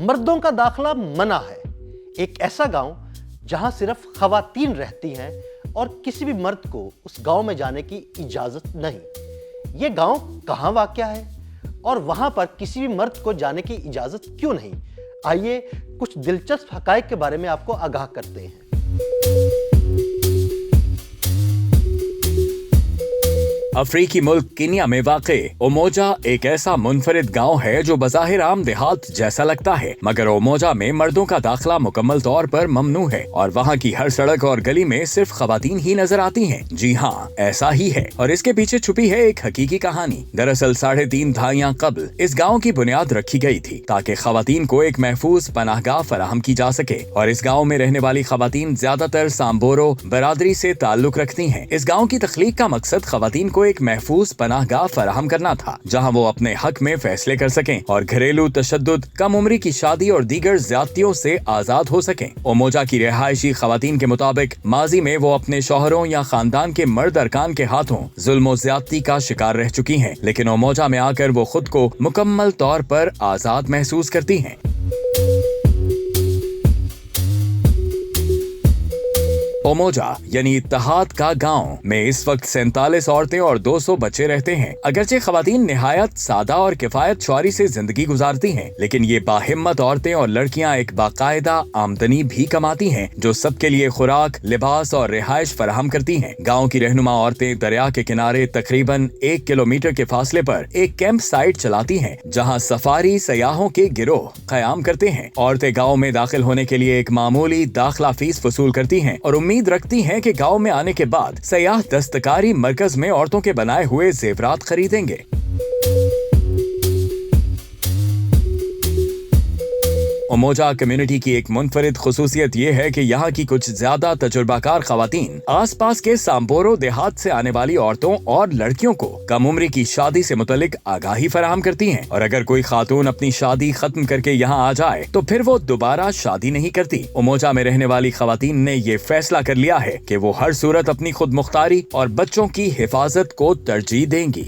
مردوں کا داخلہ منع ہے۔ ایک ایسا گاؤں جہاں صرف خواتین رہتی ہیں اور کسی بھی مرد کو اس گاؤں میں جانے کی اجازت نہیں۔ یہ گاؤں کہاں واقع ہے اور وہاں پر کسی بھی مرد کو جانے کی اجازت کیوں نہیں؟ آئیے کچھ دلچسپ حقائق کے بارے میں آپ کو آگاہ کرتے ہیں۔ افریقی ملک کینیا میں واقع اوموجا ایک ایسا منفرد گاؤں ہے جو بظاہر عام دیہات جیسا لگتا ہے، مگر اوموجا میں مردوں کا داخلہ مکمل طور پر ممنوع ہے اور وہاں کی ہر سڑک اور گلی میں صرف خواتین ہی نظر آتی ہیں۔ جی ہاں، ایسا ہی ہے اور اس کے پیچھے چھپی ہے ایک حقیقی کہانی۔ دراصل 3.5 دہائیاں قبل اس گاؤں کی بنیاد رکھی گئی تھی تاکہ خواتین کو ایک محفوظ پناہ گاہ فراہم کی جا سکے، اور اس گاؤں میں رہنے والی خواتین زیادہ تر سامبورو برادری سے تعلق رکھتی ہیں۔ اس گاؤں کی تخلیق کا مقصد خواتین کو ایک محفوظ پناہ گاہ فراہم کرنا تھا جہاں وہ اپنے حق میں فیصلے کر سکیں اور گھریلو تشدد، کم عمری کی شادی اور دیگر زیادتیوں سے آزاد ہو سکیں۔ اوموجا کی رہائشی خواتین کے مطابق ماضی میں وہ اپنے شوہروں یا خاندان کے مرد ارکان کے ہاتھوں ظلم و زیادتی کا شکار رہ چکی ہیں، لیکن اوموجا میں آ کر وہ خود کو مکمل طور پر آزاد محسوس کرتی ہیں۔ اوموجا یعنی اتحاد کا گاؤں میں اس وقت 47 عورتیں اور 200 بچے رہتے ہیں۔ اگرچہ خواتین نہایت سادہ اور کفایت شعاری سے زندگی گزارتی ہیں، لیکن یہ باہمت عورتیں اور لڑکیاں ایک باقاعدہ آمدنی بھی کماتی ہیں جو سب کے لیے خوراک، لباس اور رہائش فراہم کرتی ہیں۔ گاؤں کی رہنما عورتیں دریا کے کنارے تقریباً 1 کلومیٹر کے فاصلے پر ایک کیمپ سائٹ چلاتی ہیں جہاں سفاری سیاحوں کے گروہ قیام کرتے ہیں۔ عورتیں گاؤں میں داخل ہونے کے لیے ایک معمولی داخلہ فیس وصول کرتی ہیں اور امید رکھتی ہیں کہ گاؤں میں آنے کے بعد سیاح دستکاری مرکز میں عورتوں کے بنائے ہوئے زیورات خریدیں گے۔ اوموجا کمیونٹی کی ایک منفرد خصوصیت یہ ہے کہ یہاں کی کچھ زیادہ تجربہ کار خواتین آس پاس کے سامبورو دیہات سے آنے والی عورتوں اور لڑکیوں کو کم عمری کی شادی سے متعلق آگاہی فراہم کرتی ہیں، اور اگر کوئی خاتون اپنی شادی ختم کر کے یہاں آ جائے تو پھر وہ دوبارہ شادی نہیں کرتی۔ اوموجا میں رہنے والی خواتین نے یہ فیصلہ کر لیا ہے کہ وہ ہر صورت اپنی خود مختاری اور بچوں کی حفاظت کو ترجیح دیں گی۔